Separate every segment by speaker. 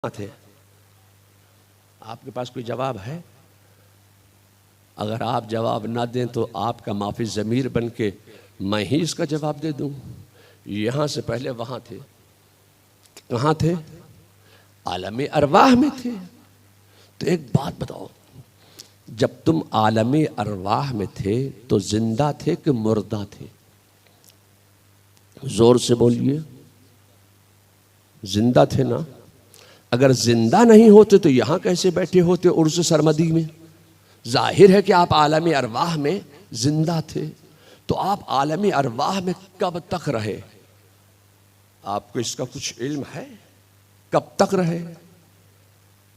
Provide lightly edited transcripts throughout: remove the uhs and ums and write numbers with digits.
Speaker 1: थे। आपके पास कोई जवाब है? अगर आप जवाब ना दें तो आपका माफी ज़मीर बन के मैं ही इसका जवाब दे दूं। यहाँ से पहले वहाँ थे। कहाँ थे? आलम अरवाह में थे। तो एक बात बताओ, जब तुम आलम अरवाह में थे तो जिंदा थे कि मुर्दा थे? जोर से बोलिए। जिंदा थे ना? अगर जिंदा नहीं होते तो यहां कैसे बैठे होते उर्स सरमदी में? जाहिर है कि आप आलम अरवाह में जिंदा थे। तो आप आलम अरवाह में कब तक रहे? आपको इसका कुछ इल्म है? कब तक रहे?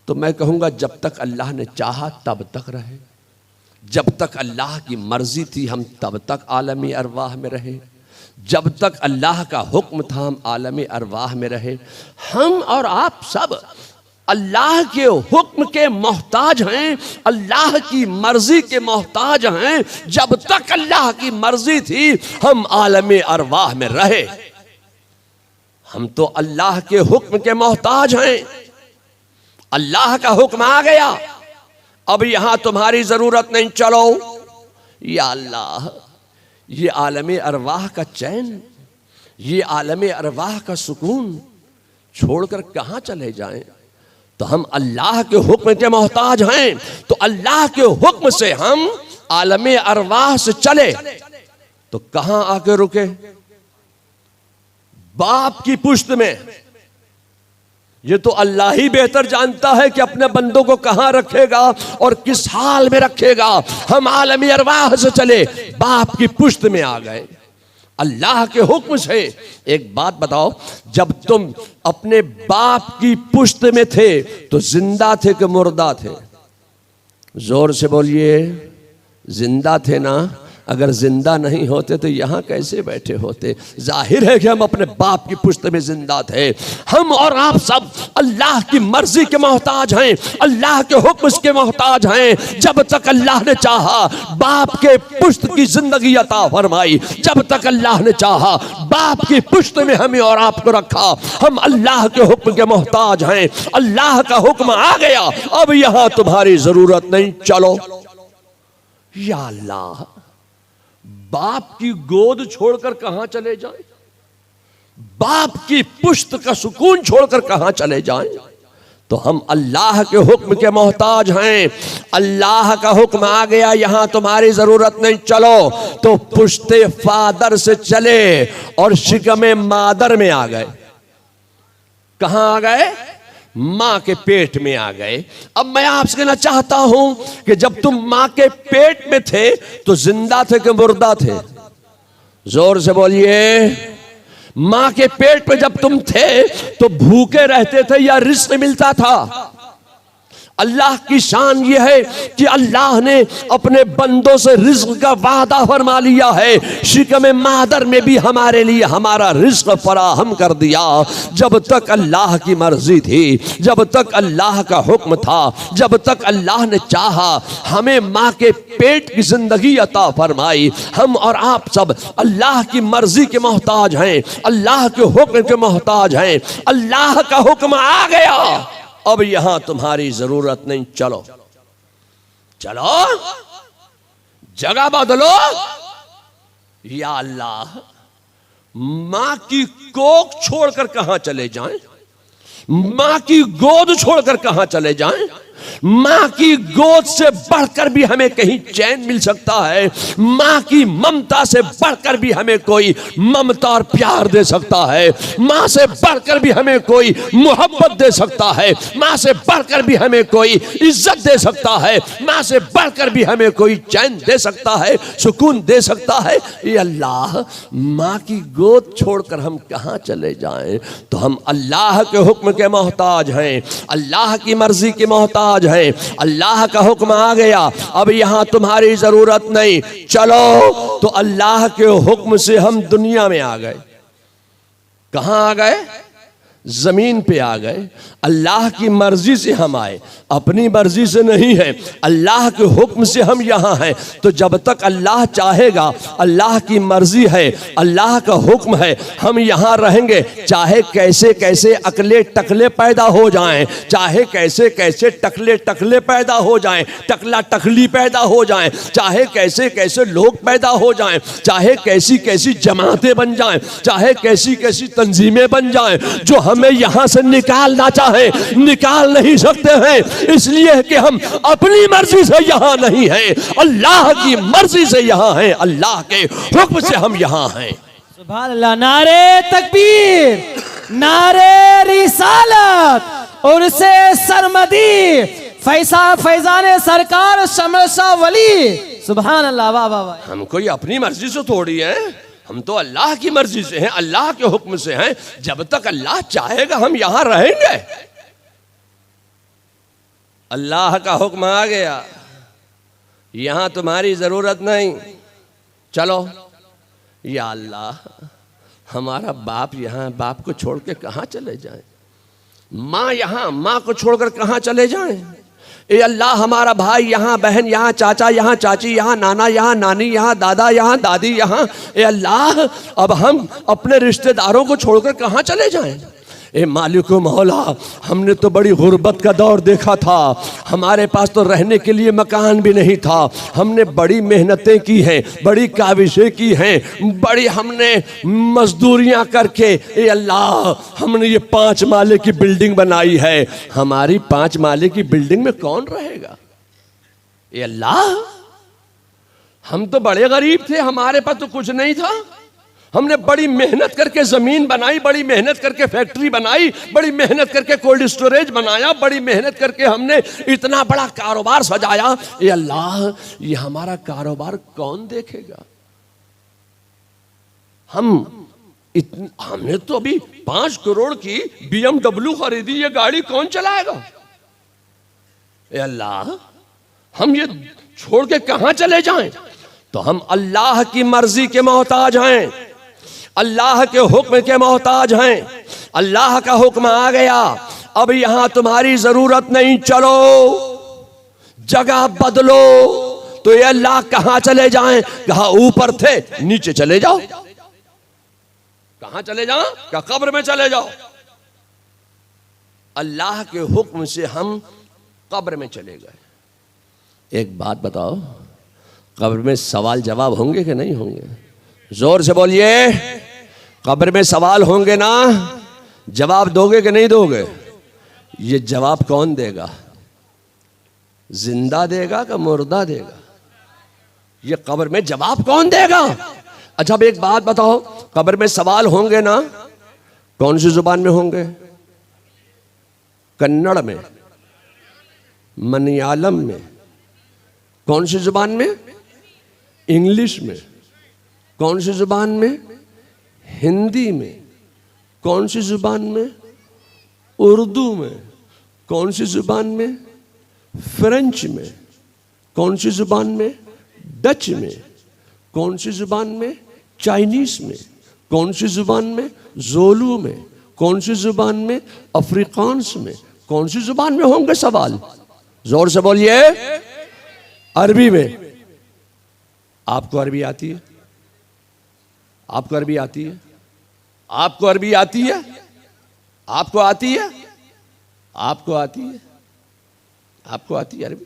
Speaker 1: तो मैं कहूंगा जब तक अल्लाह ने चाहा तब तक रहे। जब तक अल्लाह की मर्जी थी हम तब तक आलम अरवाह में रहे। जब तक अल्लाह का हुक्म था हम आलम अरवाह में रहे। हम और आप सब अल्लाह के हुक्म के मोहताज हैं, अल्लाह की मर्जी के मोहताज हैं। जब तक अल्लाह की मर्जी थी हम आलम अरवाह में रहे। हम तो अल्लाह के हुक्म के मोहताज हैं। अल्लाह का हुक्म आ गया, अब यहां तुम्हारी जरूरत नहीं, चलो। या अल्लाह, ये आलम अरवाह का चैन, ये आलम अरवाह का सुकून छोड़कर कहां चले जाएं? तो हम अल्लाह के हुक्म के मोहताज हैं। तो अल्लाह के हुक्म से हम आलम अरवाह से चले तो कहां आके रुके? बाप की पुश्त में। ये तो अल्लाह ही बेहतर जानता है कि अपने बंदों को कहां रखेगा और किस हाल में रखेगा। हम आलम अरवाह से चले, बाप की पुश्त में आ गए अल्लाह के हुक्म से। एक बात बताओ, जब तुम अपने बाप की पुश्त में थे तो जिंदा थे कि मुर्दा थे? जोर से बोलिए। जिंदा थे ना? अगर जिंदा नहीं होते तो यहां कैसे बैठे होते? जाहिर है कि हम अपने बाप की पुश्त में जिंदा थे। हम और आप सब अल्लाह की मर्जी के मोहताज हैं, अल्लाह के हुक्म के मोहताज हैं। जब तक अल्लाह ने चाहा बाप के पुश्त की जिंदगी अता फरमाई, जब तक अल्लाह ने चाहा बाप की पुश्त में हमें और आपको रखा। हम अल्लाह के हुक्म के मोहताज हैं। अल्लाह का हुक्म आ गया, अब यहां तुम्हारी जरूरत नहीं, चलो। या अल्लाह, बाप की गोद छोड़कर कहां चले जाएं? बाप की पुश्त का सुकून छोड़कर कहां चले जाएं? तो हम अल्लाह के हुक्म के मोहताज हैं। अल्लाह का हुक्म आ गया, यहां तुम्हारी जरूरत नहीं, चलो। तो पुश्ते फादर से चले और शिकमे मादर में आ गए। कहां आ गए? मां के पेट में आ गए। अब मैं आपसे कहना चाहता हूं कि जब तुम मां के पेट में थे तो जिंदा थे कि मुर्दा थे? जोर से बोलिए। मां के पेट में जब तुम थे तो भूखे रहते थे या रिस्क मिलता था? अल्लाह की शान यह है कि अल्लाह ने अपने बंदों से रिज्क का वादा फरमा लिया है। शिकम मादर में भी हमारे लिए हमारा रिज्क फराहम कर दिया। जब तक अल्लाह की मर्जी थी, जब तक अल्लाह का हुक्म था, जब तक अल्लाह ने चाहा हमें माँ के पेट की जिंदगी अता फरमाई। हम और आप सब अल्लाह की मर्जी के मोहताज हैं, अल्लाह के हुक्म के मोहताज हैं। अल्लाह का हुक्म आ गया, अब यहां तुम्हारी जरूरत नहीं, चलो। चलो, जगह बदलो। या अल्लाह, मां की कोख छोड़कर कहां चले जाएं? मां की गोद छोड़कर कहां चले जाएं? मां की गोद से बढ़कर भी हमें कहीं चैन मिल सकता है। मां की ममता से बढ़कर भी हमें कोई ममता और प्यार दे सकता है। मां से बढ़कर भी हमें कोई मोहब्बत दे सकता है। मां से बढ़कर भी हमें कोई इज्जत दे सकता है। मां से बढ़कर भी हमें कोई चैन दे सकता है, सुकून दे सकता है। ये अल्लाह, मां की गोद छोड़कर हम कहां चले जाएं? तो हम अल्लाह के हुक्म के मोहताज हैं, अल्लाह की मर्जी के मोहताज है। अल्लाह का हुक्म आ गया, अब यहां तुम्हारी जरूरत नहीं, चलो। तो अल्लाह के हुक्म से हम दुनिया में आ गए। कहां आ गए? जमीन पे आ गए, अल्लाह की मर्जी से हम आए, अपनी मर्जी से नहीं है, अल्लाह के हुक्म से हम यहाँ हैं। तो जब तक अल्लाह चाहेगा, अल्लाह की मर्जी है, अल्लाह का हुक्म है, हम यहाँ रहेंगे। चाहे कैसे कैसे अकले टकले पैदा हो जाएं, चाहे कैसे कैसे टकले टकले पैदा हो जाएं, टकला टकली पैदा हो जाएं, चाहे कैसे कैसे लोग पैदा हो जाएं, चाहे कैसी कैसी जमातें बन जाएं, चाहे कैसी कैसी तंजीमें बन जाएं, जो हमें यहां से निकालना चाहे निकाल नहीं सकते हैं। इसलिए कि हम अपनी मर्जी से यहां नहीं हैं, अल्लाह की मर्जी से यहां हैं, अल्लाह के हुक्म से हम यहां हैं।
Speaker 2: सुभान अल्लाह। नारे तकबीर, नारे रिसालत और से सरमदी, फैजान सरकार शमर शाह वली। सुभान अल्लाह। वाह वाह वाह।
Speaker 1: हम कोई अपनी मर्जी से थोड़ी है, हम तो अल्लाह की मर्जी से हैं, अल्लाह के हुक्म से हैं। जब तक अल्लाह चाहेगा हम यहां रहेंगे। अल्लाह का हुक्म आ गया, यहां तुम्हारी जरूरत नहीं, चलो। या अल्लाह, हमारा बाप यहां, बाप को छोड़ के कहां चले जाएं? माँ यहां, माँ को छोड़कर कहां चले जाएं? ए अल्लाह, हमारा भाई यहाँ, बहन यहाँ, चाचा यहाँ, चाची यहाँ, नाना यहाँ, नानी यहाँ, दादा यहाँ, दादी यहाँ। ए अल्लाह, अब हम अपने रिश्तेदारों को छोड़कर कहाँ चले जाएं? ए मालिको मौला, हमने तो बड़ी गुर्बत का दौर देखा था, हमारे पास तो रहने के लिए मकान भी नहीं था। हमने बड़ी मेहनतें की हैं, बड़ी काविशें की हैं, बड़ी हमने मजदूरियां करके ए अल्लाह हमने ये 5 माले की बिल्डिंग बनाई है। हमारी 5 माले की बिल्डिंग में कौन रहेगा? ए अल्लाह, हम तो बड़े गरीब थे, हमारे पास तो कुछ नहीं था। हमने बड़ी मेहनत करके जमीन बनाई, बड़ी मेहनत करके फैक्ट्री बनाई, बड़ी मेहनत करके कोल्ड स्टोरेज बनाया, बड़ी मेहनत करके हमने इतना बड़ा कारोबार सजाया। ये अल्लाह, ये हमारा कारोबार कौन देखेगा? हमने तो अभी 5 करोड़ की BMW खरीदी, ये गाड़ी कौन चलाएगा? ये अल्लाह, हम ये छोड़ के कहां चले जाएं? तो हम अल्लाह की मर्जी के मोहताज हैं, अल्लाह के हुक्म के मोहताज हैं। अल्लाह का हुक्म आ गया, अब यहां तुम्हारी जरूरत नहीं, चलो जगह बदलो। तो ये अल्लाह कहां चले जाएं? कहा ऊपर थे, नीचे चले जाओ। कहां चले जाओ? क्या कब्र में चले जाओ। अल्लाह के हुक्म से हम कब्र में चले गए। एक बात बताओ, कब्र में सवाल जवाब होंगे कि नहीं होंगे? जोर से बोलिए, कब्र में सवाल होंगे ना? जवाब दोगे कि नहीं दोगे? ये जवाब कौन देगा? जिंदा देगा कि मुर्दा देगा? ये कब्र में जवाब कौन देगा? अच्छा, अब एक बात बताओ, कब्र में सवाल होंगे ना, कौन सी जुबान में होंगे? कन्नड़ में, मलयालम में, कौन सी जुबान में? इंग्लिश में, कौन सी जुबान में? हिंदी में, कौन सी जुबान में? उर्दू में, कौन सी जुबान में? फ्रेंच में, कौन सी जुबान में? डच में, कौन सी जुबान में? चाइनीज में, कौन सी जुबान में? जोलू में, कौन सी जुबान में? अफ्रीकांस में, कौन सी जुबान में होंगे सवाल? जोर से बोलिए। अरबी में। आपको अरबी आती है? आपको अरबी आती है? आपको अरबी आती है? आपको आती है? आपको आती है? आपको आती है अरबी?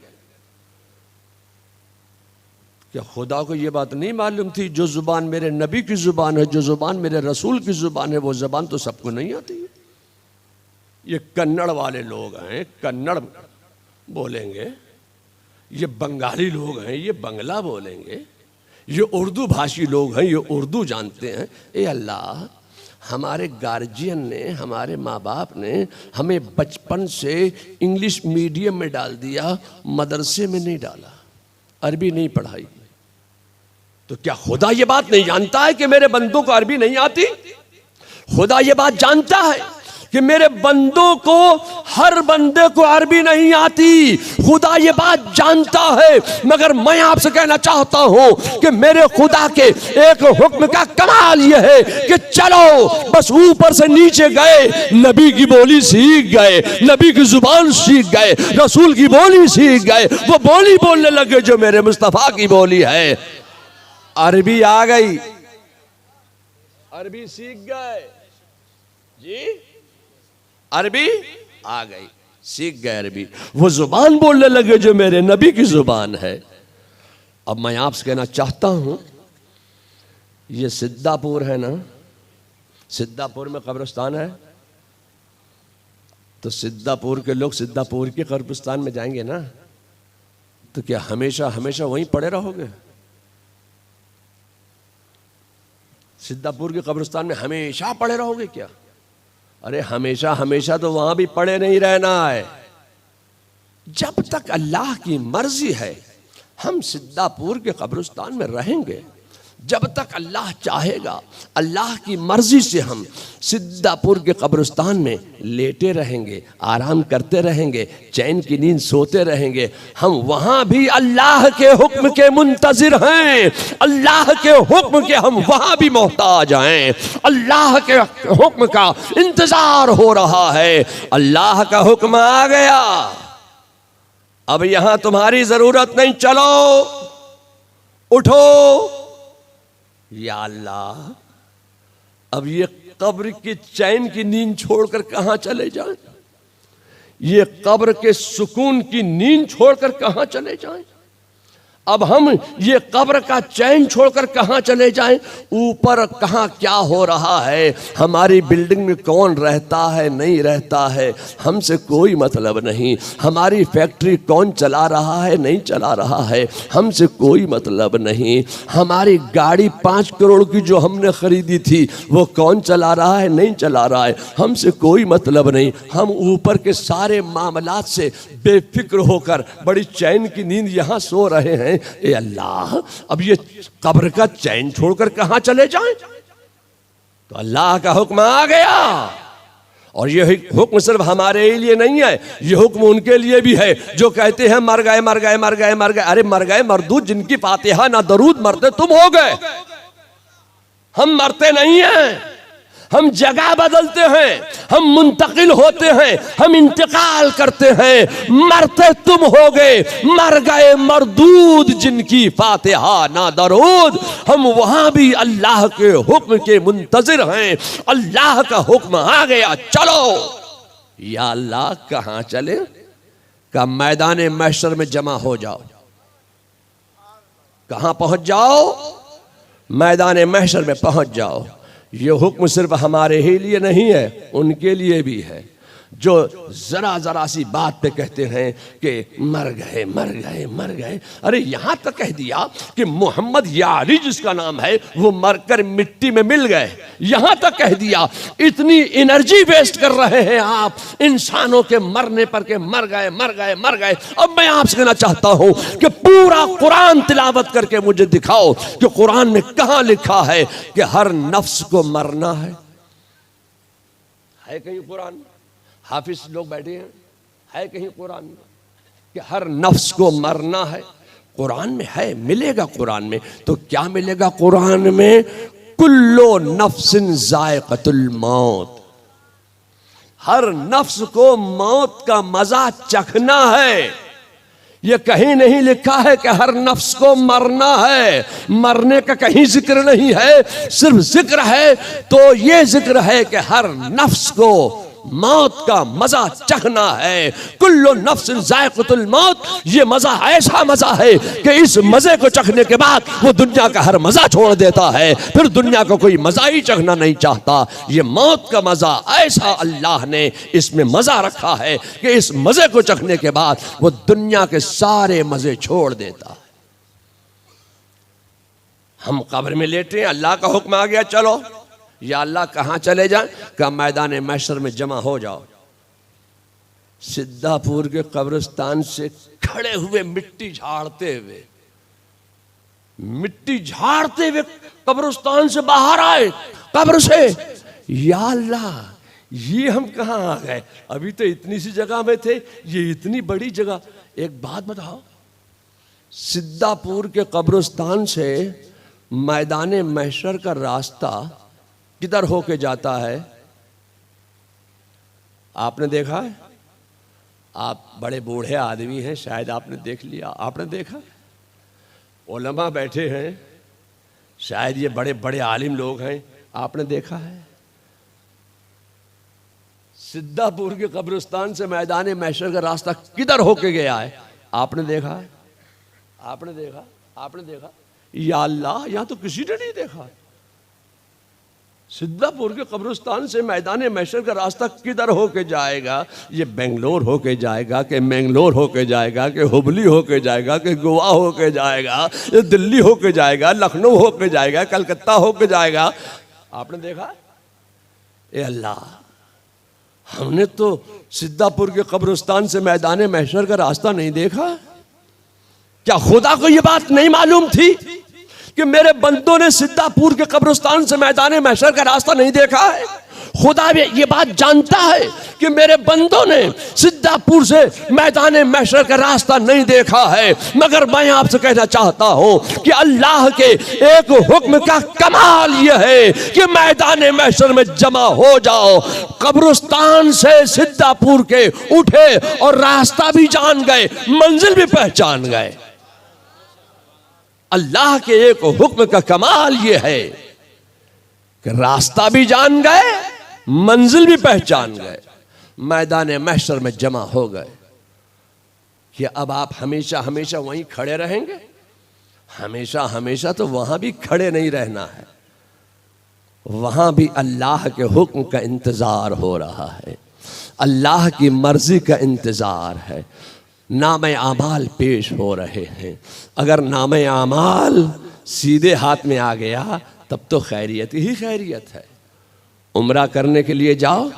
Speaker 1: क्या खुदा को यह बात नहीं मालूम थी, जो जुबान मेरे नबी की जुबान है, जो जुबान मेरे रसूल की जुबान है, वो जुबान तो सबको नहीं आती है? ये कन्नड़ वाले लोग हैं, कन्नड़ बोलेंगे। ये बंगाली लोग हैं, ये बंगला बोलेंगे। ये उर्दू भाषी लोग हैं, ये उर्दू जानते हैं। ए अल्लाह, हमारे गार्जियन ने, हमारे माँ बाप ने हमें बचपन से इंग्लिश मीडियम में डाल दिया, मदरसे में नहीं डाला, अरबी नहीं पढ़ाई। तो क्या खुदा ये बात नहीं जानता है कि मेरे बंदों को अरबी नहीं आती? खुदा ये बात जानता है कि कि मेरे बंदों को, हर बंदे को अरबी नहीं आती, खुदा ये बात जानता है, मगर मैं आपसे कहना चाहता हूं कि मेरे खुदा के एक हुक्म का कमाल ये है कि चलो बस ऊपर से नीचे गए, नबी की बोली सीख गए, नबी की जुबान सीख गए, रसूल की बोली सीख गए, वो बोली बोलने लगे जो मेरे मुस्तफा की बोली है। अरबी आ गई, अरबी सीख गए जी, अरबी आ गई, सीख गए अरबी, वो जुबान बोलने लगे जो मेरे नबी की जुबान है। अब मैं आपसे कहना चाहता हूं, ये सिद्धापुर है ना, सिद्धापुर में कब्रिस्तान है, तो सिद्धापुर के लोग सिद्धापुर के कब्रिस्तान में जाएंगे ना, तो क्या हमेशा हमेशा वहीं पड़े रहोगे? सिद्धापुर के कब्रिस्तान में हमेशा पड़े रहोगे क्या? अरे हमेशा हमेशा तो वहां भी पड़े नहीं रहना है। जब तक अल्लाह की मर्जी है हम सिद्धापुर के कब्रिस्तान में रहेंगे, जब तक अल्लाह चाहेगा, अल्लाह की मर्जी से हम सिद्धापुर के कब्रिस्तान में लेटे रहेंगे, आराम करते रहेंगे, चैन की नींद सोते रहेंगे। हम वहां भी अल्लाह के हुक्म के मुंतजिर हैं, अल्लाह के हुक्म के हम वहां भी मोहताज हैं, अल्लाह के हुक्म का इंतजार हो रहा है। अल्लाह का हुक्म आ गया, अब यहां तुम्हारी जरूरत नहीं, चलो उठो। या अल्लाह, अब ये कब्र की चैन की नींद छोड़कर कहां चले जाएं? ये कब्र के सुकून की नींद छोड़कर कहां चले जाएं? अब हम ये कब्र का चैन छोड़कर कहां चले जाएं? ऊपर कहां क्या हो रहा है, हमारी बिल्डिंग में कौन रहता है नहीं रहता है, हमसे कोई मतलब नहीं। हमारी फैक्ट्री कौन चला रहा है नहीं चला रहा है, हमसे कोई मतलब नहीं। हमारी गाड़ी 5 करोड़ की जो हमने खरीदी थी वो कौन चला रहा है नहीं चला रहा है, हमसे कोई मतलब नहीं। हम ऊपर के सारे मामलात से बेफिक्र होकर बड़ी चैन की नींद यहां सो रहे हैं। ए अल्लाह, अब ये कब्र का चैन छोड़कर कहां चले जाएं? तो अल्लाह का हुक्म आ गया, और ये हुक्म सिर्फ हमारे लिए नहीं है, ये हुक्म उनके लिए भी है जो कहते हैं मर गए मर गए मर गए मर गए। अरे मर गए मरदूद, जिनकी फातिहा ना दरूद, मरते तुम हो गए, हम मरते नहीं हैं। हम जगह बदलते हैं, हम मुंतकिल होते हैं, हम इंतकाल करते हैं। मरते तुम हो गए, मर गए मरदूद, जिनकी फातिहा ना दरूद। हम वहां भी अल्लाह के हुक्म के मुंतजिर हैं। अल्लाह का हुक्म आ गया, चलो। या अल्लाह, कहां चले? का मैदान महशर में जमा हो जाओ। कहां पहुंच जाओ? मैदान महशर में पहुंच जाओ। ये हुक्म सिर्फ हमारे ही लिए नहीं है, उनके लिए भी है जो जरा जरा सी बात पे कहते हैं कि मर गए मर गए मर गए। अरे यहां तक कह दिया कि मोहम्मद यारी जिसका नाम है वो मरकर मिट्टी में मिल गए, यहां तक कह दिया। इतनी एनर्जी वेस्ट कर रहे हैं आप इंसानों के मरने पर के मर गए मर गए मर गए। अब मैं आपसे कहना चाहता हूं कि पूरा कुरान तिलावत करके मुझे दिखाओ कि कुरान में कहां लिखा है कि हर नफ्स को मरना है कहीं कुरान में? हाफिज लोग बैठे हैं, है कहीं कुरान में कि हर नफ्स को मरना है? कुरान में है, मिलेगा कुरान में। तो क्या मिलेगा कुरान में? कुल्लो नफ्सिन जायक़तुल मौत, हर नफ्स को मौत का मजा चखना है। ये कहीं नहीं लिखा है कि हर नफ्स को मरना है, मरने का कहीं जिक्र नहीं है। सिर्फ जिक्र है तो ये जिक्र है कि हर नफ्स को मौत का मजा चखना है। कुल्लो नफ्सिन जायक़तुल मौत, ये मजा ऐसा मजा है कि इस मजे को चखने के बाद वो दुनिया का हर मजा छोड़ देता है, फिर दुनिया को कोई मजा ही चखना नहीं चाहता। ये मौत का मजा ऐसा अल्लाह ने इसमें मजा रखा है कि इस मजे को चखने के बाद वो दुनिया के सारे मजे छोड़ देता है। हम कब्र में लेटे हैं, अल्लाह का हुक्म आ गया, चलो। या अल्लाह, कहां चले जाएं? का मैदान महशर में जमा हो जाओ। सिद्धापुर के कब्रिस्तान से खड़े हुए मिट्टी झाड़ते हुए कब्रिस्तान से बाहर आए, कब्र से। या अल्लाह, ये हम कहाँ आ गए? अभी तो इतनी सी जगह में थे, ये इतनी बड़ी जगह। एक बात बताओ, सिद्धापुर के कब्रिस्तान से मैदाने महशर का रास्ता किधर होके जाता है? आपने देखा है? आप बड़े बूढ़े आदमी हैं, शायद आपने देख लिया। आपने देखा? उलमा बैठे हैं, शायद ये बड़े बड़े आलिम लोग हैं, आपने देखा है? सिद्धापुर के कब्रिस्तान से मैदान महशर का रास्ता किधर होके गया है? आपने देखा है? आपने देखा? आपने देखा? या अल्लाह, यहां तो किसी ने नहीं देखा। सिद्धापुर के कब्रिस्तान से मैदान महशर का रास्ता किधर होके जाएगा? ये बेंगलोर होके जाएगा कि मैंगलोर होके जाएगा कि हुबली होके जाएगा कि गोवा होके जाएगा, ये दिल्ली होके जाएगा, लखनऊ होके जाएगा, कलकत्ता होके जाएगा? आपने देखा? ए अल्लाह, हमने तो सिद्धापुर के कब्रिस्तान से मैदान महशर का रास्ता नहीं देखा। क्या खुदा को यह बात नहीं मालूम थी कि मेरे बंदों ने सिद्धापुर के कब्रिस्तान से मैदान महशर का रास्ता नहीं देखा है? खुदा भी ये बात जानता है कि मेरे बंदों ने सिद्धापुर से मैदान महशर का रास्ता नहीं देखा है। मगर मैं आपसे कहना चाहता हूं कि अल्लाह के एक हुक्म का कमाल यह है कि मैदान महशर में जमा हो जाओ। कब्रिस्तान से सिद्धापुर के उठे और रास्ता भी जान गए, मंजिल भी पहचान गए। अल्लाह के एक हुक्म का कमाल यह है कि रास्ता भी जान गए, मंजिल भी पहचान गए, मैदान महशर में जमा हो गए। कि अब आप हमेशा हमेशा वहीं खड़े रहेंगे? हमेशा हमेशा तो वहां भी खड़े नहीं रहना है, वहां भी अल्लाह के हुक्म का इंतजार हो रहा है, अल्लाह की मर्जी का इंतजार है। नामे आमाल पेश हो रहे हैं। अगर नामे आमाल सीधे हाथ में आ गया तब तो खैरियत ही खैरियत है। उम्रा करने के लिए जाओ,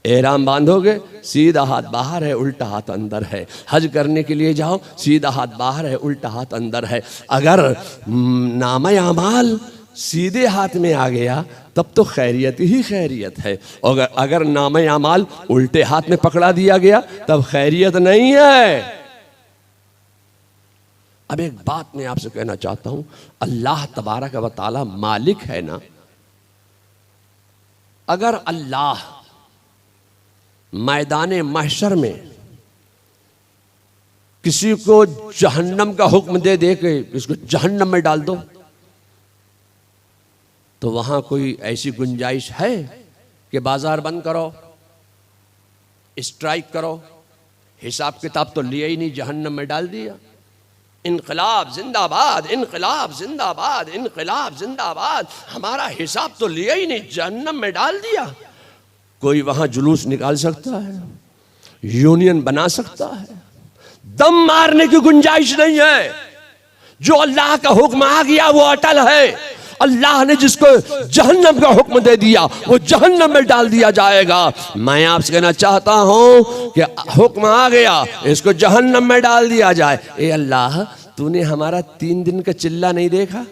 Speaker 1: एहराम बांधोगे, सीधा हाथ बाहर है, उल्टा हाथ अंदर है। हज करने के लिए जाओ, सीधा हाथ बाहर है, उल्टा हाथ अंदर है। अगर नामे आमाल सीधे हाथ में आ गया तब तो खैरियत ही खैरियत है। और अगर नामे अमाल उल्टे हाथ में पकड़ा दिया गया तब खैरियत नहीं है। अब एक बात मैं आपसे कहना चाहता हूं, अल्लाह तबारक व तआला मालिक है ना। अगर अल्लाह मैदान महशर में किसी को जहन्नम का हुक्म दे दे के इसको जहन्नम में डाल दो, तो वहां कोई ऐसी गुंजाइश है कि बाजार बंद करो, स्ट्राइक करो? हिसाब किताब तो लिया ही नहीं, जहन्नम में डाल दिया। इनकलाब जिंदाबाद, इनकलाब जिंदाबाद, इनकलाब जिंदाबाद। हमारा हिसाब तो लिया ही नहीं, जहन्नम में डाल दिया। कोई वहां जुलूस निकाल सकता है, यूनियन बना सकता है? दम मारने की गुंजाइश नहीं है। जो अल्लाह का हुक्म आ गया वो अटल है। अल्लाह ने जिसको जहन्नम का हुक्म दे दिया वो जहन्नम में डाल दिया जाएगा। मैं आपसे कहना चाहता हूं कि हुक्म आ गया, इसको जहन्नम में डाल दिया जाए। ए अल्लाह, तूने हमारा 3 दिन का चिल्ला नहीं देखा?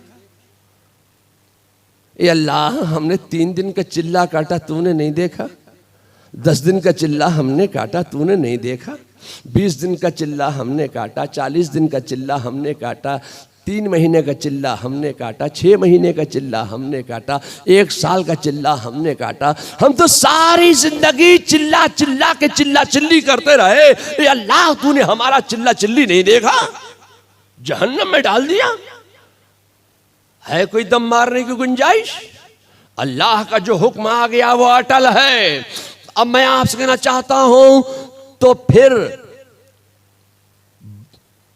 Speaker 1: ए अल्लाह, हमने 3 दिन का चिल्ला काटा, तूने नहीं देखा? 10 दिन का चिल्ला हमने काटा, तूने नहीं देखा? 20 दिन का चिल्ला हमने काटा, 40 दिन का चिल्ला हमने काटा, 3 महीने का चिल्ला हमने काटा, 6 महीने का चिल्ला हमने काटा, 1 साल का चिल्ला हमने काटा। हम तो सारी जिंदगी चिल्ला चिल्ला के चिल्ला चिल्ली करते रहे। ये अल्लाह, तूने हमारा चिल्ला चिल्ली नहीं देखा, जहन्नम में डाल दिया। है कोई दम मारने की गुंजाइश? अल्लाह का जो हुक्म आ गया वो अटल है। अब मैं आपसे कहना चाहता हूं, तो फिर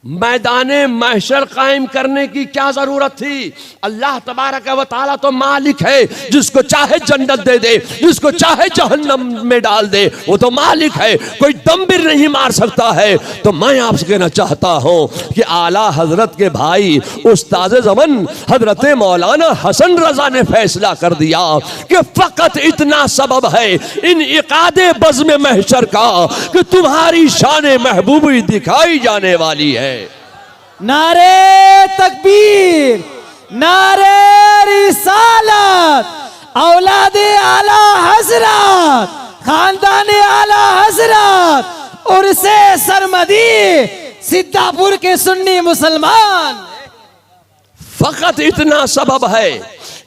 Speaker 1: मैदाने महशर कायम करने की क्या जरूरत थी? अल्लाह तबारक व तआला तो मालिक है, जिसको चाहे जन्नत दे दे, जिसको चाहे जहन्नम में डाल दे, वो तो मालिक है, कोई दम भी नहीं मार सकता है। तो मैं आपसे कहना चाहता हूं कि आला हजरत के भाई उस्ताद ज़मान हजरत मौलाना हसन रजा ने फैसला कर दिया कि फकत इतना सबब है इन इकादे बज़्म महशर का कि तुम्हारी शान महबूबी दिखाई जाने वाली है।
Speaker 2: नारे तकबीर, नारे रिसालत, औलादे आला हजरत खानदान आला हजरत और से सरमदी सिद्धापुर के सुन्नी मुसलमान।
Speaker 1: फकत इतना सबब है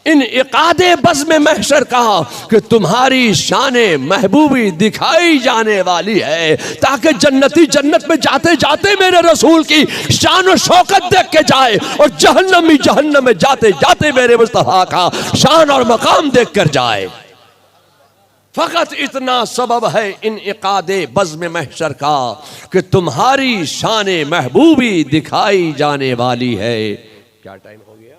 Speaker 1: इन इकादे बज़्म महशर का कि तुम्हारी शाने महबूबी दिखाई जाने वाली है, ताकि जन्नती जन्नत में जाते जाते मेरे रसूल की शान और शौकत देख के जाए, और जहन्नमी जहन्नम में जाते जाते मेरे मुस्तफा का शान और मकाम देख कर जाए। फकत इतना सबब है इन इकादे बज़्म महशर का कि तुम्हारी शाने महबूबी दिखाई जाने वाली है। क्या टाइम हो गया?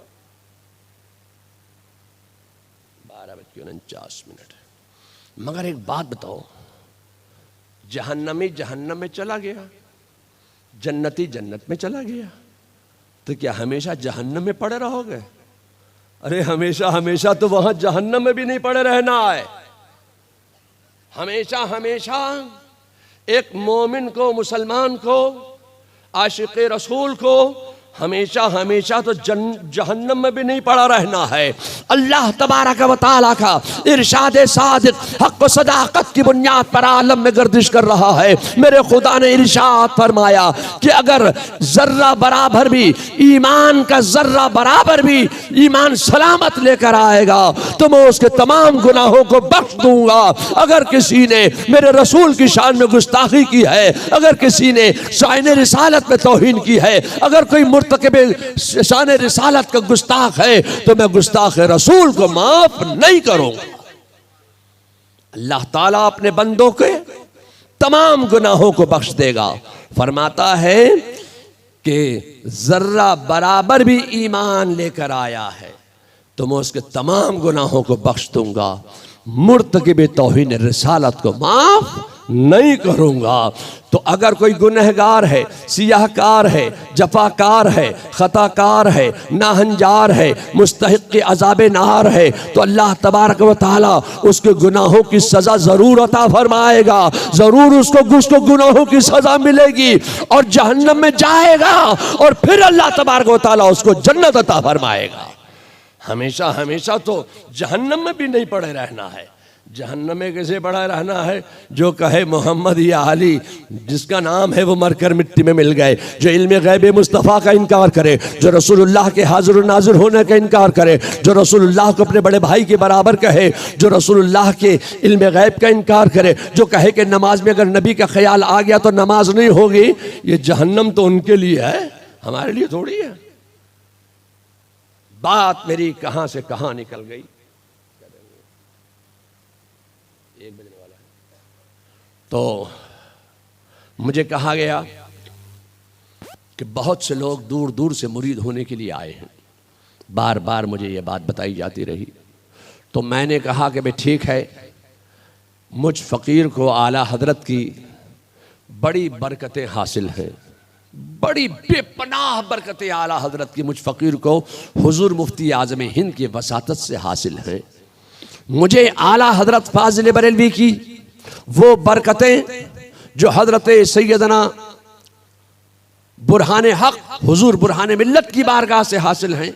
Speaker 1: 12:49। मगर एक बात बताओ, जहन्नमी जहन्नम में चला गया, जन्नती जन्नत में चला गया, तो क्या हमेशा जहन्नम में पड़े रहोगे? अरे हमेशा हमेशा तो वहां जहन्नम में भी नहीं पड़े रहना है। हमेशा हमेशा एक मोमिन को, मुसलमान को, आशिक़ रसूल को हमेशा हमेशा तो जहन्नम में भी नहीं पड़ा रहना है। अल्लाह तबारक व तआला का इरशाद सादिक हक़ व सदाकत की बुनियाद पर आलम में गर्दिश कर रहा है। मेरे खुदा ने इरशाद फरमाया कि अगर जर्रा बराबर भी, ईमान का जर्रा बराबर भी ईमान सलामत लेकर आएगा तो मैं उसके तमाम गुनाहों को बख्श दूंगा। अगर किसी ने मेरे रसूल की शान में गुस्ताखी की है, अगर किसी ने शान रिसालत में तौहीन की है, अगर कोई शान रिसालत का गुस्ताख है, तो मैं गुस्ताख रसूल को माफ नहीं करूंगा। अल्लाह ताला अपने बंदों के तमाम गुनाहों को बख्श देगा। फरमाता है कि जर्रा बराबर भी ईमान लेकर आया है तो मैं उसके तमाम गुनाहों को बख्श दूंगा, मुर्तकिब तौहीन रिसालत को माफ नहीं करूंगा। तो अगर कोई गुनहगार है, सियाहकार है, जफाकार है, खताकार है, नाहंजार है, मुस्तहिक के अज़ाब नार है, तो अल्लाह तबारक व तआला उसके गुनाहों की सज़ा ज़रूर अता फरमाएगा, ज़रूर उसको गुनाहों की सज़ा मिलेगी और जहन्नम में जाएगा और फिर अल्लाह तबारक व तआला उसको जन्नत अता फरमाएगा। हमेशा हमेशा तो जहन्नम में भी नहीं पड़े रहना है। जहन्नम में कैसे पड़ा रहना है? जो कहे मोहम्मद या अली, जिसका नाम है वो मरकर मिट्टी में मिल गए, जो इल्म गैब मुस्तफ़ा का इनकार करे, जो रसूलुल्लाह के हाजिर नाजिर होने का इनकार करे, जो रसूलुल्लाह को अपने बड़े भाई के बराबर कहे, जो रसूलुल्लाह के इल्म गैब का इनकार करे, जो कहे कि नमाज में अगर नबी का ख्याल आ गया तो नमाज नहीं होगी, ये जहन्नम तो उनके लिए है, हमारे लिए थोड़ी है। बात मेरी कहां से कहां निकल गई। एक बजने वाला है। तो मुझे कहा गया कि बहुत से लोग दूर दूर से मुरीद होने के लिए आए हैं। बार बार मुझे ये बात बताई जाती रही। तो मैंने कहा कि भाई ठीक है, मुझ फ़कीर को आला हजरत की बड़ी बरकतें हासिल हैं, बड़ी बेपनाह बरकतें आला हजरत की मुझ फ़कीर को हुजूर मुफ्ती आज़म हिंद की वसातत से हासिल हैं। मुझे आला हजरत फाजिल बरेलवी की वो बरकतें जो हजरत सैयदना बुरहान हक हुजूर बुरहान मिल्लत की बारगाह से हासिल हैं।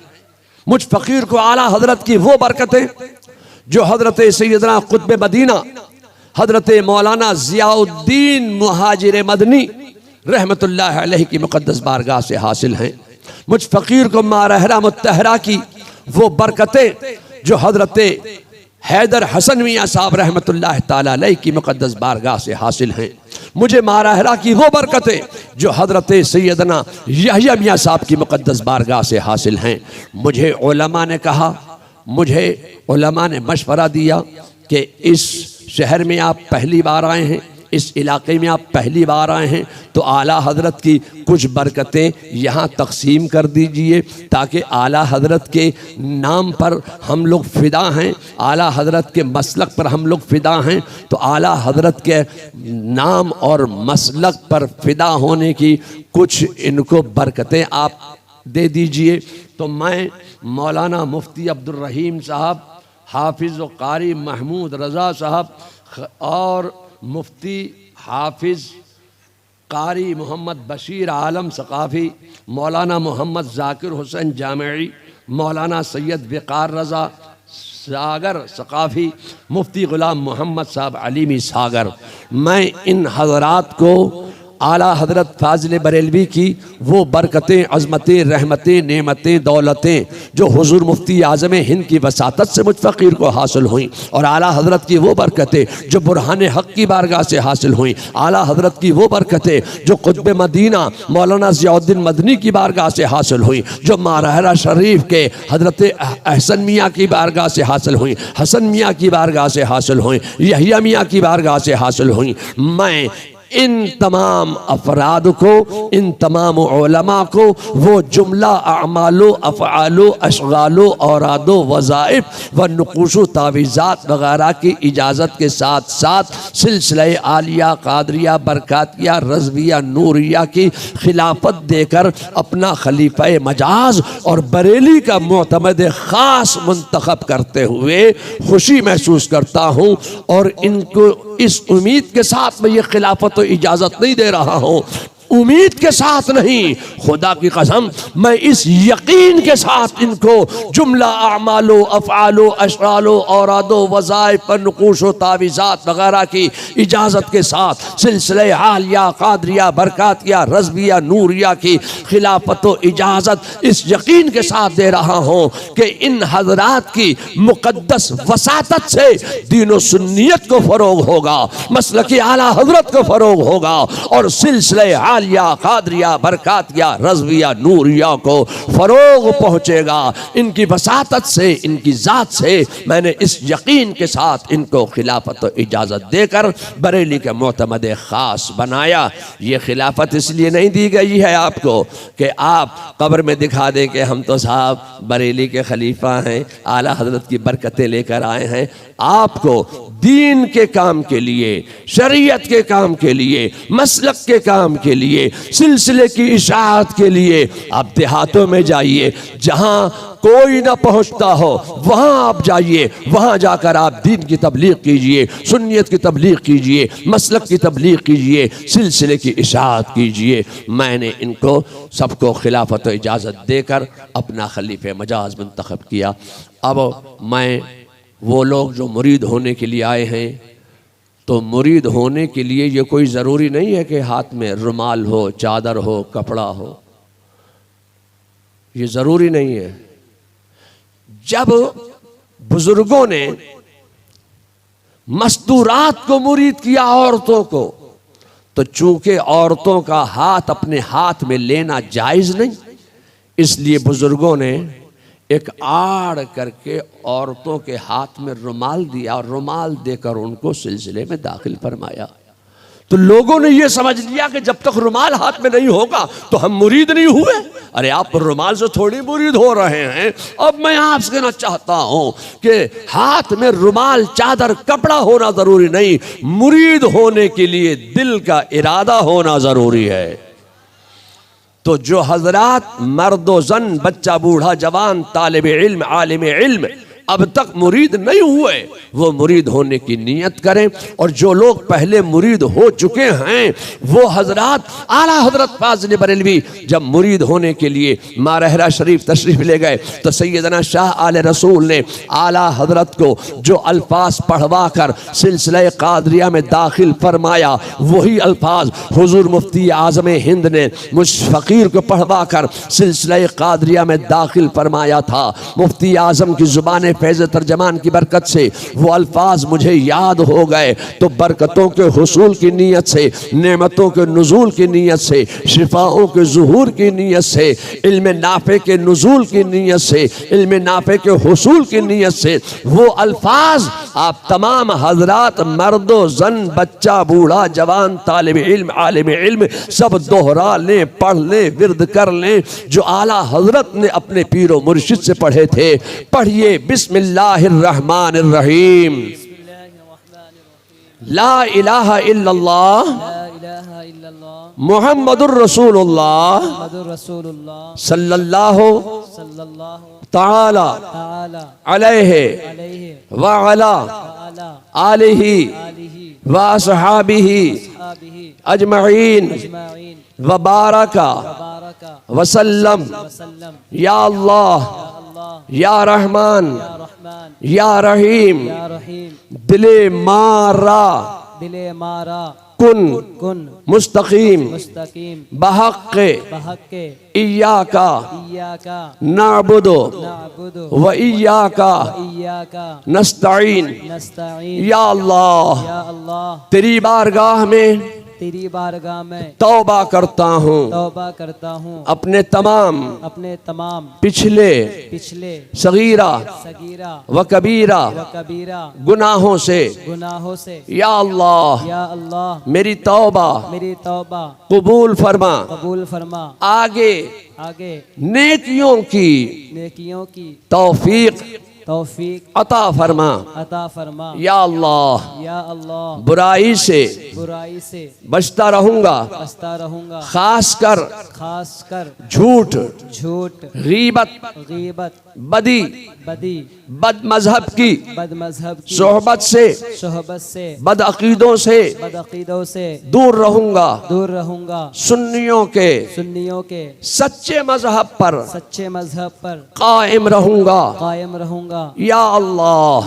Speaker 1: मुझ फ़कीर को आला हजरत की वो बरकतें जो हजरत सैयदना कुतुब मदीना हजरत मौलाना ज़ियाउद्दीन मुहाजिर मदनी रहमतुल्लाह अलैहि की मुक़द्दस बारगाह से हासिल हैं। मुझ फ़कीर को मारहरा मुत्तहरा की वो बरकतें जो हजरत हैदर हसन मियाँ साहब रहमतुल्लाह ताला अलैहि की मुक़द्दस बारगाह से हासिल हैं। मुझे मारहरा की वो बरकतें जो हजरत सैयदना यहया मियाँ साहब की मुक़द्दस बारगाह से हासिल हैं। मुझे उलमा ने कहा, मुझे उलमा ने मशवरा दिया कि इस शहर में आप पहली बार आए हैं, इस इलाके में आप पहली बार आए हैं, तो आला हजरत की कुछ बरकतें यहाँ तकसीम कर दीजिए ताकि आला हजरत के नाम पर हम लोग फ़िदा हैं, आला हजरत के मसलक पर हम लोग फ़िदा हैं। तो आला हजरत के नाम और मसलक पर फ़िदा होने की कुछ इनको बरकतें आप दे दीजिए। तो मैं मौलाना मुफ्ती अब्दुल रहीम साहब, हाफिज़ व कारी महमूद रज़ा साहब और मुफ्ती हाफिज़ कारी मोहम्मद बशीर आलम सकाफ़ी, मौलाना मोहम्मद ज़ाकिर हुसैन जामई, मौलाना सैयद वक़ार रज़ा सागर सकाफ़ी मुफ्ती ग़ुलाम मोहम्मद साहब अलीमी सागर। मैं इन हज़रात को आला हज़रत फ़ाज़िल बरेलवी की वो बरकतें, अज़मतें, रहमतें, नेमतें, दौलतें जो हुज़ूर मुफ्ती आज़म हिंद की वसातत से मुझ फ़कीर को हासिल हुई, और आला हज़रत की वो बरकतें जो बुरहान हक़ की बारगाह से हासिल हुई, आला हज़रत की वो बरकतें जो क़ुत्ब मदीना मौलाना ज़ियाउद्दीन मदनी की बारगाह से हासिल हुई, जो मारहरा शरीफ के हज़रत अहसन मियाँ की बारगाह से हासिल हुई, हसन मियाँ की बारगाह से हासिल हुई, यहिया मियाँ की बारगाह से हासिल हुई। मैं इन तमाम अफराद को, इन तमाम उलमा को वो जुमला अमालो अफ़आलो अशगालो औरादो वज़ाइफ व नुक़ूशो तावीज़ात वग़ैरह की इजाज़त के साथ साथ सिलसिला आलिया क़ादरिया बरकातिया रज़विया नूरिया की खिलाफत देकर अपना खलीफा मजाज और बरेली का मुअतमद ख़ास मुंतखब करते हुए खुशी महसूस करता हूँ। और इनको इस उम्मीद के साथ मैं ये खिलाफत इजाजत नहीं दे रहा हूं, उम्मीद के साथ नहीं, खुदा की कसम मैं इस यकीन के साथ इनको जुमला अमालो अफ़आलो अशरालो औरादो वज़ाइफ नुक़ूशो तावीज़ात वग़ैरह की इजाज़त के साथ सिलसिले आलिया क़ादरिया बरकातिया रज़विया नूरिया की खिलाफत व इजाज़त इस यकीन के साथ दे रहा हूँ कि इन हज़रात की मुक़द्दस वसातत से दीन व सुन्नियत को फ़रोग़ होगा, मसलक आला हज़रत को फ़रोग़ होगा, और सिलसिले आलिया क़ादरिया बरकातिया रज़विया नूरिया को फ़रोग़ पहुँचेगा। इनकी वसातत से, इनकी ज़ात से मैंने इस यकीन के साथ इनको खिलाफत व इजाज़त देकर बरेली के मुअतमद ख़ास बनाया। ये खिलाफत इसलिए नहीं दी गई है आपको कि आप कब्र में दिखा दें कि हम तो साहब बरेली के खलीफा हैं, आला हज़रत की बरकतें लेकर आए हैं। आपको दीन के काम के लिए, शरीयत के काम के लिए, मसलक के काम के लिए, सिलसिले की इशाअत के लिए आप देहातों में जाइए, जहां कोई ना पहुंचता हो वहां आप जाइए, वहां जाकर आप दीन की तबलीग कीजिए, सुन्नियत की तबलीग कीजिए, मसलक की तबलीग कीजिए, सिलसिले की इशाअत कीजिए। मैंने इनको सबको खिलाफत इजाज़त देकर अपना खलीफे मजाज मुंतखब किया। अब मैं वो लोग जो मुरीद होने के लिए आए हैं, तो मुरीद होने के लिए ये कोई ज़रूरी नहीं है कि हाथ में रुमाल हो, चादर हो, कपड़ा हो, ये ज़रूरी नहीं है। जब बुजुर्गों ने मस्तूरात को मुरीद किया औरतों को, तो चूंकि औरतों का हाथ अपने हाथ में लेना जायज़ नहीं, इसलिए बुजुर्गों ने एक आड़ करके औरतों के हाथ में रुमाल दिया और रुमाल देकर उनको सिलसिले में दाखिल फरमाया। तो लोगों ने यह समझ लिया कि जब तक रुमाल हाथ में नहीं होगा तो हम मुरीद नहीं हुए। अरे आप रुमाल से थोड़ी मुरीद हो रहे हैं। अब मैं आपसे कहना चाहता हूं कि हाथ में रुमाल, चादर, कपड़ा होना जरूरी नहीं, मुरीद होने के लिए दिल का इरादा होना जरूरी है। तो जो हजरात मर्दो जन, बच्चा बूढ़ा जवान, तालिब इल्म, आलिम इल्म अब तक मुरीद नहीं हुए, वो मुरीद होने की नीयत करें। और जो लोग पहले मुरीद हो चुके हैं वो हजरात, आला हजरत फ़ाज़िल बरेलवी जब मुरीद होने के लिए मारहरा शरीफ तशरीफ ले गए तो सैयदना शाह आले रसूल ने आला हजरत को जो अल्फाज पढ़वा कर सिलसिला क़ादरिया में दाखिल फरमाया, वही अल्फाज हुजूर मुफ्ती आज़म हिंद ने मुझ फ़कीर को पढ़वा कर सिलसिला क़ादरिया में दाखिल फरमाया था। मुफ्ती आज़म की ज़ुबान फैज़ तर्जमान की बरकत से वो अल्फाज मुझे याद हो गए। तो बरकतों के हुसूल की नीयत से, नेमतों के नुज़ूल की नीयत से, शिफाओं के ज़ुहूर की नीयत से, इल्म नाफ़े के नुज़ूल की नीयत से, इल्म नाफ़े के हुसूल की नीयत से वो अल्फाज आप तमाम हजरात मर्दो जन, बच्चा बूढ़ा जवान, तालिब इल्म, आलिम इल्म सब दोहरा लें, पढ़ लें, विर्द कर लें, जो आला हजरत ने अपने पीरो मुर्शिद से पढ़े थे। पढ़िए बिस्मिल्लाहिर्रहमानिर्रहीम। ला इलाहा इल्लल्लाह मुहम्मदुर रसूलुल्लाह सल्लल्लाहु ताला अलैहि व अला आलिहि व असहाबिहि अजमईन व बारका वसल्लम। या अल्लाह या रहमान
Speaker 2: या रहमान
Speaker 1: या रहीम
Speaker 2: या रहीम
Speaker 1: दिले मारा
Speaker 2: दिले मारा
Speaker 1: कुन
Speaker 2: कुन
Speaker 1: मुस्तकीम
Speaker 2: मुस्तकीम
Speaker 1: बहक़्क़े
Speaker 2: बहक्के
Speaker 1: इय्याका
Speaker 2: इय्याका
Speaker 1: नअबुदु
Speaker 2: नअबुदु
Speaker 1: व इय्याका
Speaker 2: इय्याका
Speaker 1: नस्तईन।
Speaker 2: नस्तईन।
Speaker 1: या अल्लाह
Speaker 2: या अल्लाह
Speaker 1: तेरी बारगाह में
Speaker 2: तेरी बारगाह में
Speaker 1: तौबा करता हूँ
Speaker 2: तौबा करता हूँ
Speaker 1: अपने तमाम पिछले
Speaker 2: पिछले
Speaker 1: सगीरा
Speaker 2: सगीरा
Speaker 1: व कबीरा
Speaker 2: व कबीरा
Speaker 1: गुनाहों से। या अल्लाह मेरी तौबा कबूल फरमा
Speaker 2: कबूल फरमा।
Speaker 1: आगे
Speaker 2: आगे
Speaker 1: नेकियों की तौफीक अता फरमा। या अल्लाह बुराई से बचता रहूंगा खासकर झूठ गीबत बदी बद मजहब की सोहबत से बदअकीदों से दूर रहूंगा सुन्नियों के सच्चे मजहब पर कायम रहूंगा। या अल्लाह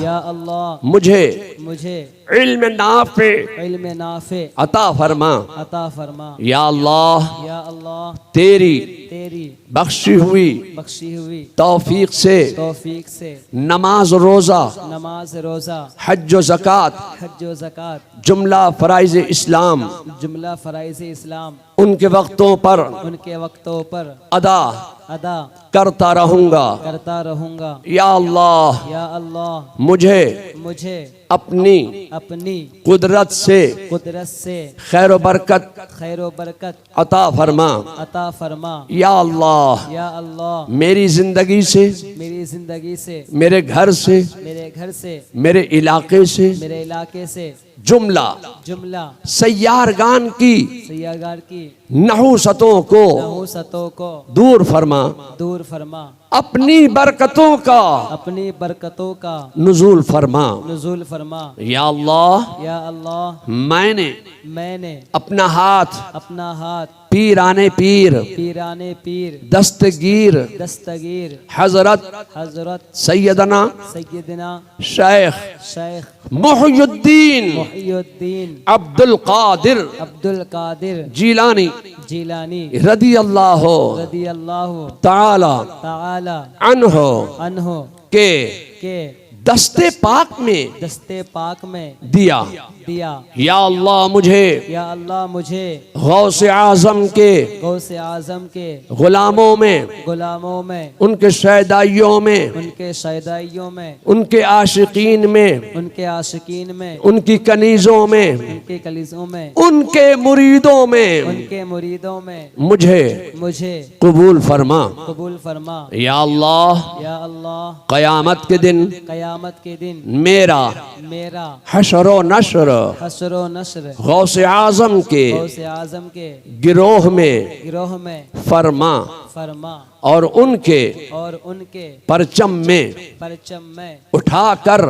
Speaker 1: मुझे इल्म नाफे अता फरमा। या अल्लाह तेरी बख्शी हुई तौफीक से नमाज रोजा हज व ज़कात जुमला फराइज़ इस्लाम उनके वक्तों पर अदा करता रहूंगा। या अल्लाह मुझे अपनी कुदरत से खैर व बरकत अता फरमा। या अल्लाह मेरी जिंदगी से मेरे घर से मेरे इलाके से जुमला सैयारगान की नहुसतों को दूर फरमा अपनी बरकतों का नुज़ूल फरमा। या अल्लाह मैंने अपना हाथ पीराने पीर दस्तगीर हजरत सैयदना शेख मुहियुद्दीन अब्दुल कादिर जीलानी रदी अल्लाह ताला अन्हो के दस्ते पाक में दिया। या अल्लाह मुझे गौसे आजम के गुलामों में उनके शैदाइयों में उनके आशिकीन में उनकी कनीजों में उनके मुरीदों में मुझे कबूल फरमा। या अल्लाह क़यामत के दिन मेरा हशर व नशर गौसे आजम के गिरोह में फरमा और उनके परचम में उठाकर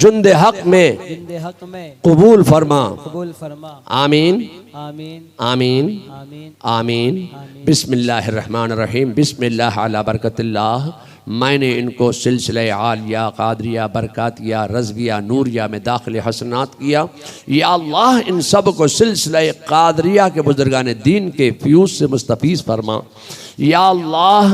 Speaker 1: जुंदे हक में कबूल फरमा। आमीन आमीन आमीन। बिस्मिल्लाहिर्रहमानिर्रहीम। बिस्मिल्लाह अला बरकतिल्लाह। मैंने इनको सिलसिला आलिया कादरिया बरकातिया रज़विया नूरिया में दाखिल हसनात किया। या अल्लाह इन सब को सिलसिला कादरिया के बुजुर्गान दीन के फ्यूज से मुस्तफ़ीज़ फरमा। या अल्लाह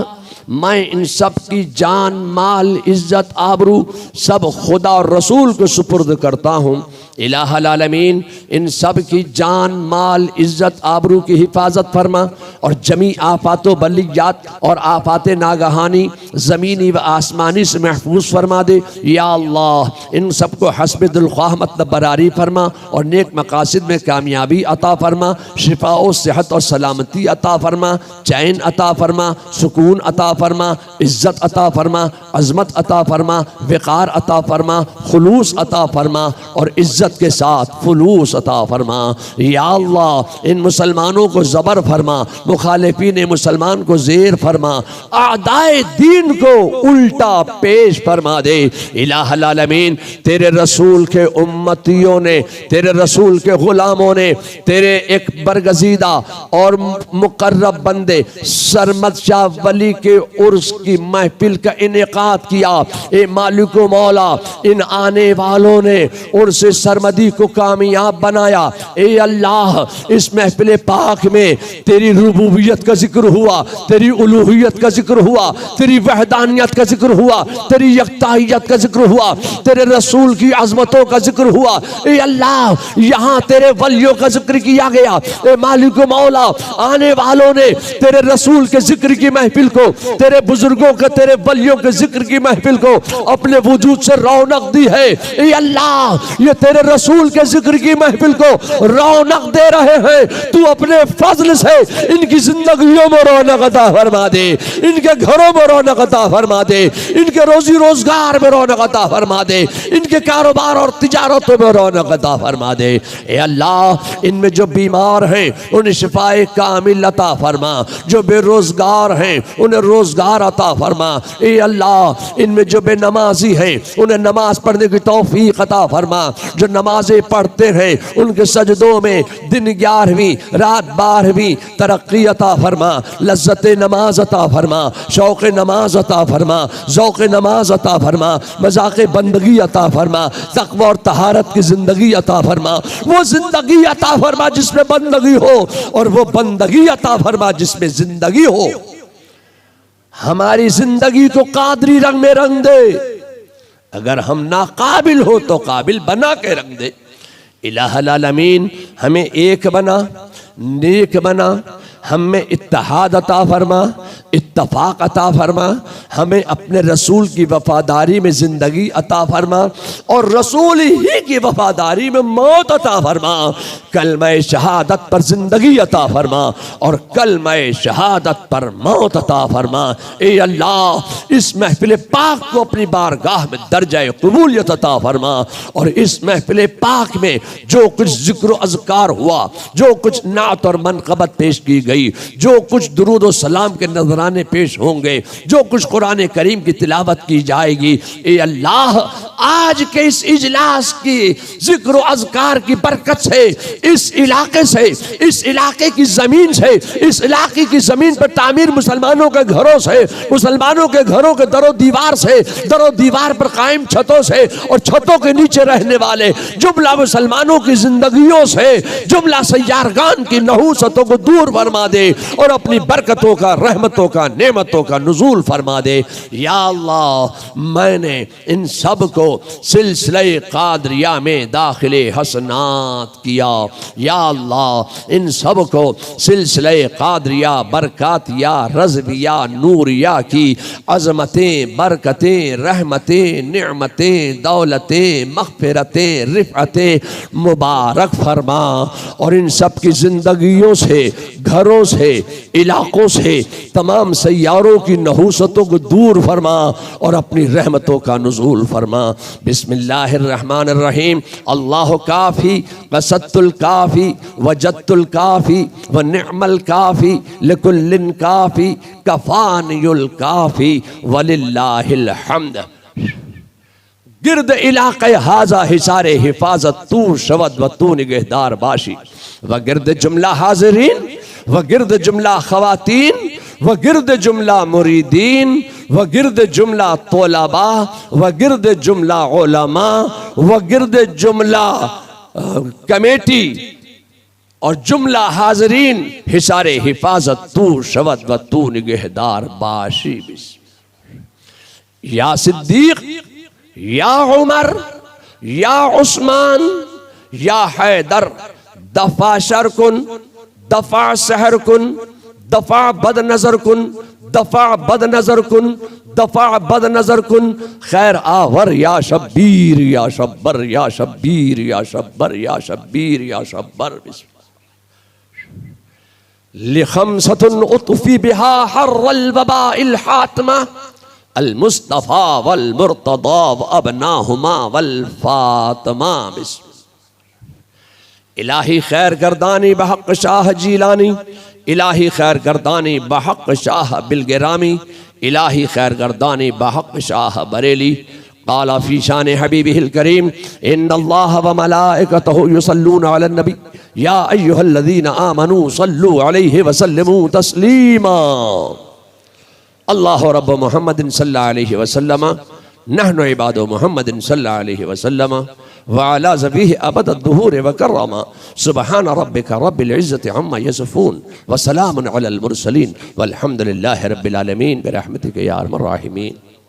Speaker 1: मैं इन सब की जान माल इज़्ज़त आबरू सब खुदा और रसूल को सुपुर्द करता हूँ। इलाहुल आलमीन इन सब की जान माल इज़्ज़त आबरू की हिफाजत फरमा और जमी आफात व बलियात और आफात नागहानी ज़मीनी व आसमानी से महफूज फरमा दे। या अल्लाह इन सब को हस्ब दिल ख्वाह मतलब बरारी फरमा और नेक मकासिद में कामयाबी अता फरमा। शिफा व सेहत और सलामती अता फरमा। चैन अता फरमा। सुकून अता फरमा। इज़्ज़त अता फरमा। अजमत अता फरमा, वक़ार अता फरमा, खुलूस अता फरमा और इज्जत के साथ फुलूस अता फरमा। या अल्लाह इन मुसलमानों को ज़बर फरमा, मुखालिफीन मुसलमान को ज़ेर फरमा, आदाए दीन को उल्टा पेश फरमा दे। इलाहुल आलमीन, तेरे रसूल के उम्मतियों ने, तेरे रसूल के गुलामों ने तेरे एक बरगजीदा और मुकर्रब बंदे सरमद शाह वली के उर्स की महफिल का इनेकाद किया। ए मालिक मौला, इन आने वालों ने उर्स सरमदी को कामयाब बनाया। ए अल्लाह, इस महफिल पाक में तेरी रुबूबियत का जिक्र हुआ, तेरी उलूहियत का जिक्र हुआ, तेरी वहदानियत का जिक्र हुआ, तेरी यकताहियत का जिक्र हुआ, तेरे रसूल की अजमतों का जिक्र हुआ। ए अल्लाह, यहाँ तेरे वलियों का जिक्र किया गया। ए मालिक मौला, आने वालों ने तेरे रसूल के जिक्र की महफिल को, तेरे बुजुर्गों के, तेरे वलियों के जिक्र की महफिल को अपने वजूद से रौनक दी है। ए अल्लाह, ये तेरे रसूल के जिक्र की महफिल को रौनक दे रहे हैं। तू अपने फजल से इनकी जिंदगियों में रौनक अता फरमा दे, इनके घरों में रौनक अता फरमा दे, इनके रोजी रोजगार में रौनक अता फरमा दे, इनके कारोबार और तिजारतों में रौनक अता फरमा दे। ए अल्लाह, इनमें जो बीमार हैं उन्हें शिफाए कामिल अता फरमा, जो बेरोजगार हैं उन्हें रोजगार अता फरमा। ए अल्लाह, इनमें जो बेनमाजी हैं उन्हें नमाज पढ़ने की तौफीक अता फरमा, जो नमाजें पढ़ते हैं उनके सजदों में दिन 11वीं रात 12वीं तरक्की अता फरमा, लज्जत नमाज अता फरमा, शौक़ नमाज अता फरमा, ज़ौक़ नमाज अता फरमा, मज़ाक़ बंदगी अता फरमा, तक़वा और तहारत की ज़िंदगी अता फरमा। वो ज़िंदगी अता फरमा जिसमें बंदगी हो, और वो बंदगी अता फरमा जिसमें ज़िंदगी हो। हमारी ज़िंदगी को कादरी रंग में रंग दे, अगर हम नाकाबिल हो तो काबिल बना के रंग दे। इलाहुल आलमीन, हमें एक बना, नेक बना, हम में इत्तेहाद अता फरमा, इत्तफाक अता फरमा, हमें अपने रसूल की वफादारी में ज़िंदगी अता फरमा और रसूल ही की वफादारी में मौत अता फरमा। कलमा शहादत पर ज़िंदगी अता फरमा और कलमा शहादत पर मौत अता फरमा। ए अल्लाह, इस महफिल पाक को अपनी बारगाह में दर्जा कबूलियत अता फरमा और इस महफिल पाक में जो कुछ जिक्र अज़कार हुआ, जो कुछ नात और मनक़बत पेश की गई, जो कुछ दुरूद और सलाम के नजराने पेश होंगे, जो कुछ कुरान करीम की तिलावत की जाएगी, ए अल्लाह, आज के इस इजलास की जिक्र अज़कार की बरकत से, इस इलाके से, इस इलाके की ज़मीन से, इस इलाके की ज़मीन पर तामीर मुसलमानों के घरों से, मुसलमानों के घरों के दरो दीवार से, दरो दीवार पर कायम छतों से और छतों के नीचे रहने वाले जुमला मुसलमानों की जिंदगियों से, जुमला सय्यारगान की नहूसतों को दूर फरमा दे और अपनी बरकतों का, रहमतों का, नेमतों का नुज़ूल फरमा दे। या अल्लाह, मैंने इन सब को सिलसिले कादरिया में दाखिले हसनात किया। या अल्लाह, इन सब को सिलसिले कादरिया, बरकातिया, रज़विया, नूरिया की अज़मतें, बरकतें, रहमतें, निअमतें, दौलतें, मग़फ़िरतें, रिफ़अतें मुबारक फरमा और इन सब की ज़िंदगियों से, घरों से, इलाकों से, तमाम सैयारों की नहूसतों को दूर फरमा और अपनी रहमतों का नुज़ूल फरमा। बिस्मिल्लाहिर्रहमानिर्रहीम। अल्लाह काफ़ी कसत्तुल काफ़ी वजत्तुल काफ़ी व निअमल काफ़ी लिकुल्लिन काफ़ी कफ़ानियुल काफ़ी वलिल्लाहिल हम्द। गिरद इलाक़े हाजा हिसारे हिफाजत तू शवद व तू निगहदार बाशी व गिरद जुमला हाज़रीन व गिरद जुमला ख़वातीन व गिरद जुमला मुरीदीन व गिरद जुमला तोलबा व गिरद जुमला उलमा व गिरद जुमला कमेटी और जुमला हाज़रीन हिसारे हिफाजत तू शवद व तू निगहदार बाशी। या सिद्दीक, या उमर, या उस्मान, या हैदर, दफा शर कुन, दफा सहर कुन, दफा बद नजर कुन, दफा बद नजर कुन, दफा बद नजर कुन, खैर आवर या शब्बीर या शब्बर या शब्बीर या शब्बर या शब्बीर या शब्बर। लिखमसतुन उतफी बिहा हर्रल वबाइल हातमा अल मुस्तफ़ा वल मुर्तदा व अबनाहुमा वल फातिमा। इलाही खैर गर्दानी बहक़ शाह जीलानी, इलाही खैर गर्दानी बहक़ शाह बिलगिरामी, इलाही खैर गर्दानी बहक़ शाह बरेली। क़ाला फ़ी शान हबीबिहिल करीम इन्नल्लाह व मलाइकतहु युसल्लूना अलन नबी या अय्युहल्लज़ीना आमनू सल्लू अलैहि व सल्लिमू तस्लीमा। अल्लाहु रब्बु मुहम्मदिन सल्लल्लाहु अलैहि वसल्लम नहनु इबादु मुहम्मदिन सल्लल्लाहु अलैहि वसल्लम व अला ज़बीहि अबद अद्दुहूर व कर्रमा। सुब्हान रब्बिका रब्बिल इज़्ज़ति अम्मा यसिफून व सलामुन अलल मुरसलीन वल्हम्दुलिल्लाहि रब्बिल आलमीन बिरहमतिका या अरहमर राहिमीन।